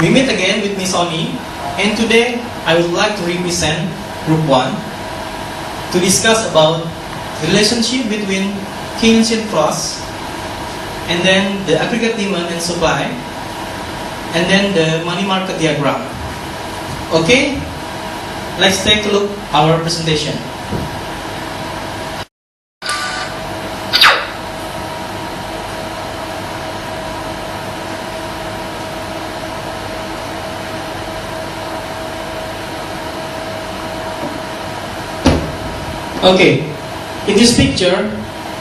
We meet again with Miss Oni, and today I would like to represent Group 1 to discuss about the relationship between Keynesian cross, and then the aggregate demand and supply, and then the money market diagram. Okay, let's take a look at our presentation. Okay, in this picture,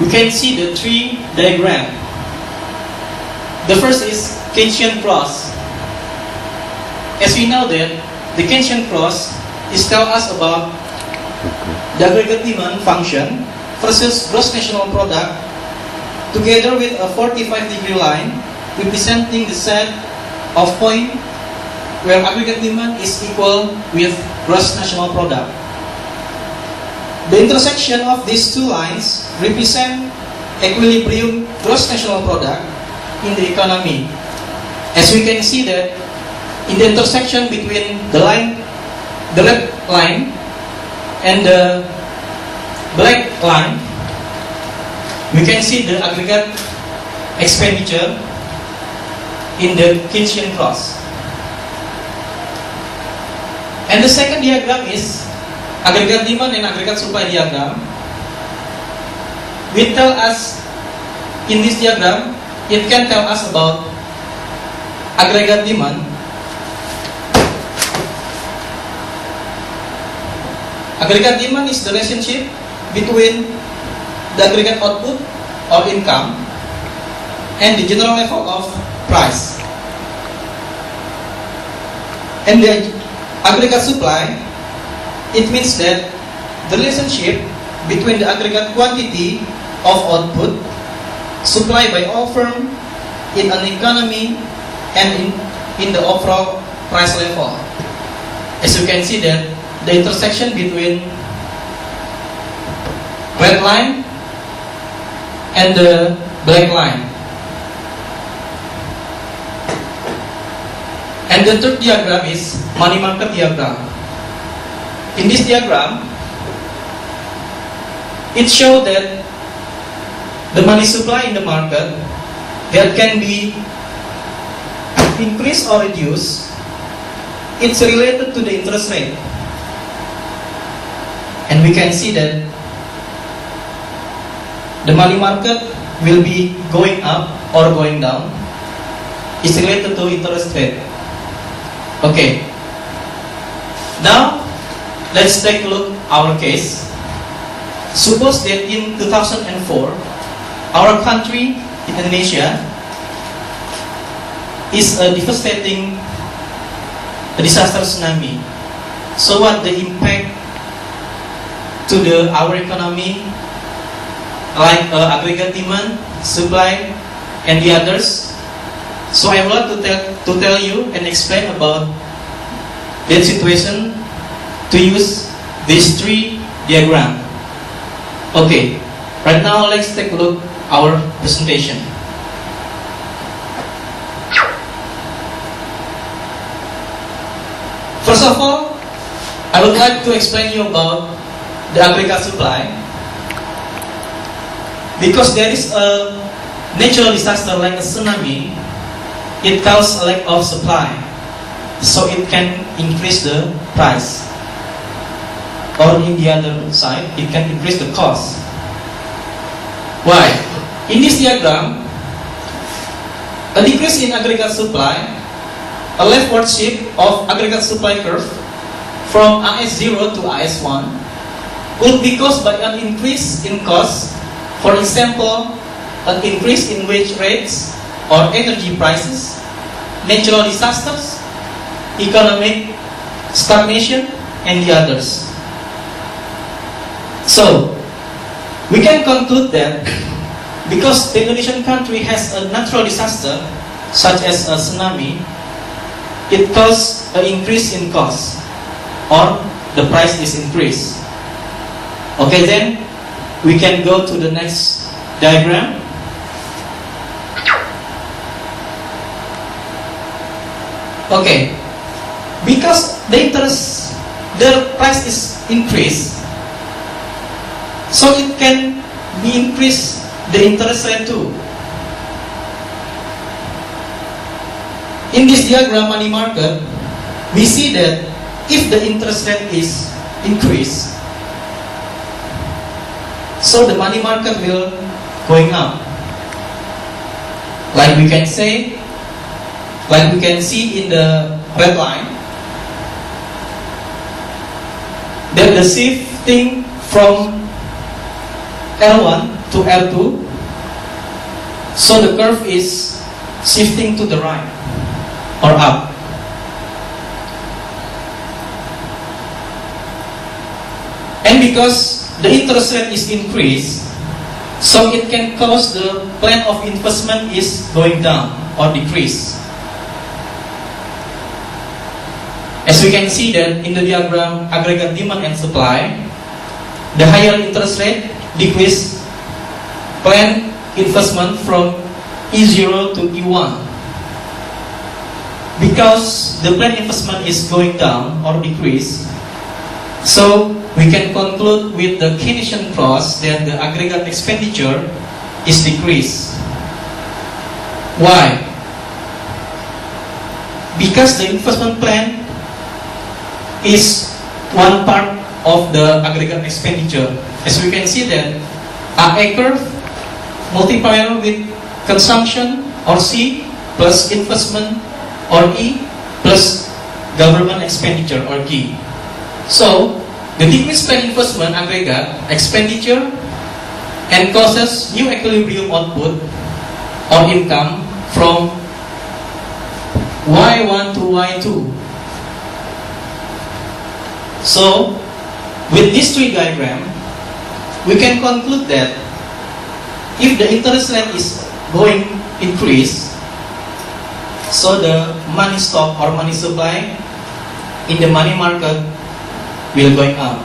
we can see the three diagrams. The first is Keynesian cross. As we know that the Keynesian cross is tell us about the aggregate demand function versus gross national product together with a 45-degree line representing the set of point where aggregate demand is equal with gross national product. The intersection of these two lines represent equilibrium gross national product in the economy. As we can see that in the intersection between the red line and the black line, we can see the aggregate expenditure in the Keynesian cross. And the second diagram is aggregate demand and aggregate supply diagram. Will tell us in this diagram, it can tell us about aggregate demand. Aggregate demand is the relationship between the aggregate output or income and the general level of price. And the aggregate supply, it means that the relationship between the aggregate quantity of output supplied by all firms in an economy and in the overall price level. As you can see that the intersection between red line and the black line. And the third diagram is money market diagram. In this diagram, it shows that the money supply in the market that can be increased or reduced. It's related to the interest rate. And we can see that the money market will be going up or going down. It's related to interest rate. Okay. Now, let's take a look at our case. Suppose that in 2004, our country, Indonesia, is a devastating disaster tsunami. So what the impact to our economy, like aggregate demand, supply, and the others? So I would like to tell you and explain about that situation to use these three diagrams. Okay, right now let's take a look at our presentation. First of all, I would like to explain you about the aggregate supply. Because there is a natural disaster like a tsunami, it causes a lack of supply, so it can increase the price. Or in the other side, it can increase the cost. Why? In this diagram, a decrease in aggregate supply, a leftward shift of aggregate supply curve from AS0 to AS1 would be caused by an increase in cost. For example, an increase in wage rates or energy prices, natural disasters, economic stagnation, and the others. So, we can conclude that because the Indonesian country has a natural disaster, such as a tsunami, it causes an increase in cost, or the price is increased. Okay, then we can go to the next diagram. Okay, because the price is increased, so it can be increased the interest rate too. In this diagram money market, we see that if the interest rate is increased, so the money market will going up. Like we can see in the red line, that the shifting from L1 to L2, so the curve is shifting to the right or up. And because the interest rate is increased, so it can cause the plan of investment is going down or decrease. As we can see that in the diagram aggregate demand and supply, the higher interest rate decrease plan investment from E0 to E1. Because the plan investment is going down or decrease, so we can conclude with the Keynesian cross that the aggregate expenditure is decreased. Why? Because the investment plan is one part of the aggregate expenditure. As we can see that A curve multiplier with consumption or C plus investment or E plus government expenditure or G. So the decreased plan investment aggregate expenditure and causes new equilibrium output or income from Y1 to Y2. So with these three diagrams, we can conclude that if the interest rate is going increase, so the money stock or money supply in the money market will going up.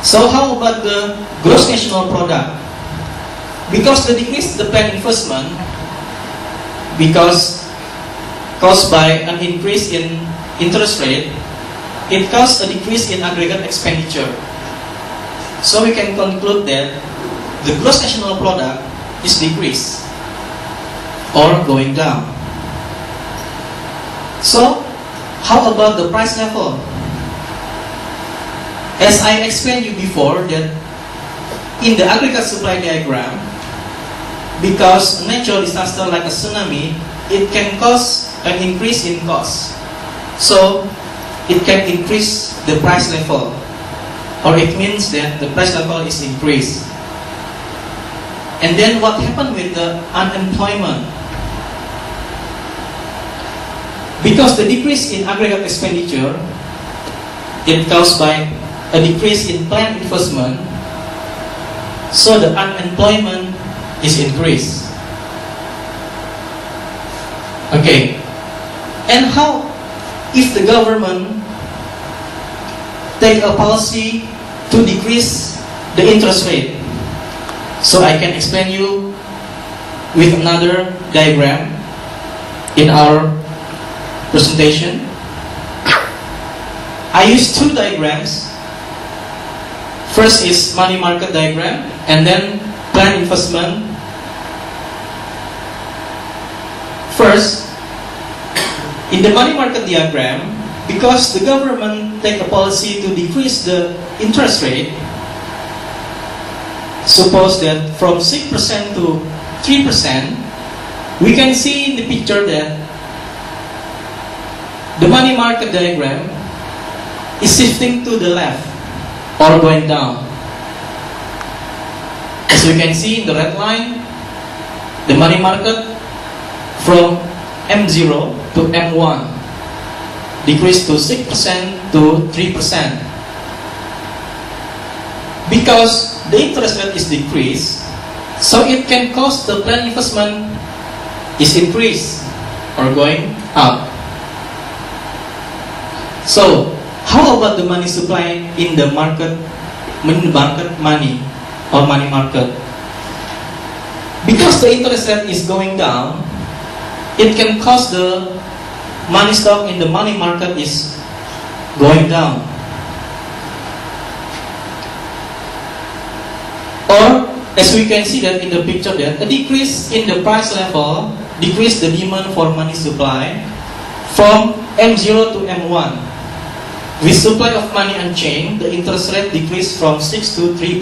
So how about the gross national product? Because the decrease the plan investment, because caused by an increase in interest rate, it caused a decrease in aggregate expenditure. So we can conclude that the gross national product is decreased or going down. So how about the price level? As I explained you before that in the aggregate supply diagram, because natural disaster like a tsunami, it can cause an increase in cost. So it can increase the price level, or it means that the price level is increased. And then what happened with the unemployment? Because the decrease in aggregate expenditure, it caused by a decrease in planned investment, so the unemployment is increased. Okay, and how if the government take a policy to decrease the interest rate? So I can explain you with another diagram in our presentation. I use two diagrams. First is money market diagram, and then plan investment. First, in the money market diagram, because the government take a policy to decrease the interest rate, suppose that from 6% to 3%, we can see in the picture that the money market diagram is shifting to the left or going down. As you can see in the red line, the money market from M0 to M1 decreased to 6% to 3%. Because the interest rate is decreased, so it can cause the planned investment is increased or going up. So how about the money supply in the market money or money market? Because the interest rate is going down, it can cause the money stock in the money market is going down. Or, as we can see that in the picture there, a decrease in the price level decrease the demand for money supply from M0 to M1. With supply of money unchanged, the interest rate decreased from 6 to 3%.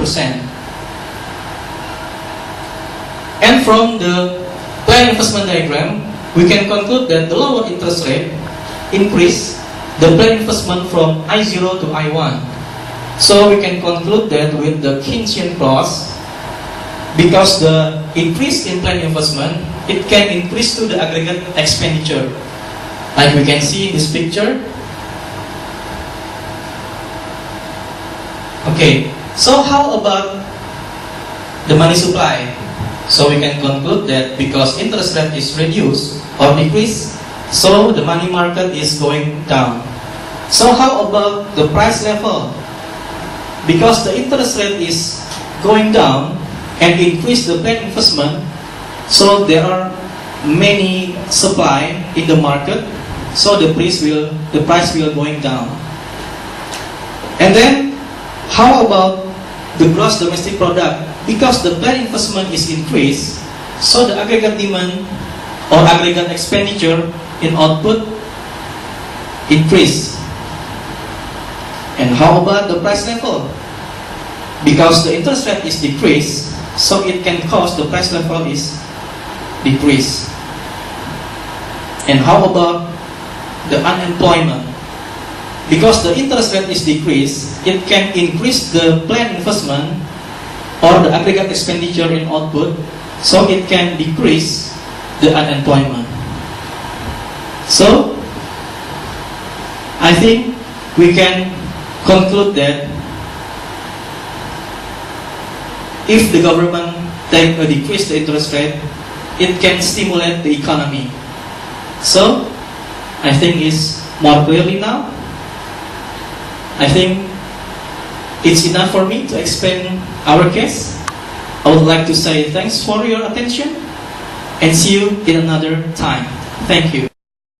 And from the planned investment diagram, we can conclude that the lower interest rate increase the planned investment from I0 to I1. So we can conclude that with the Keynesian clause, because the increase in planned investment, it can increase to the aggregate expenditure. Like we can see in this picture. Okay, so how about the money supply? So we can conclude that because interest rate is reduced or decreased, so the money market is going down. So how about the price level? Because the interest rate is going down and increase the planned investment, so there are many supply in the market, so the price will going down. And then how about the gross domestic product? Because the planned investment is increased, so the aggregate demand or aggregate expenditure in output increase. And how about the price level? Because the interest rate is decreased, so it can cause the price level is decreased. And how about the unemployment? Because the interest rate is decreased, it can increase the planned investment or the aggregate expenditure in output, so it can decrease the unemployment. So, I think we can conclude that if the government decrease the interest rate, it can stimulate the economy. So, I think it's more clearly now. I think it's enough for me to explain our case. I would like to say thanks for your attention and see you in another time. Thank you.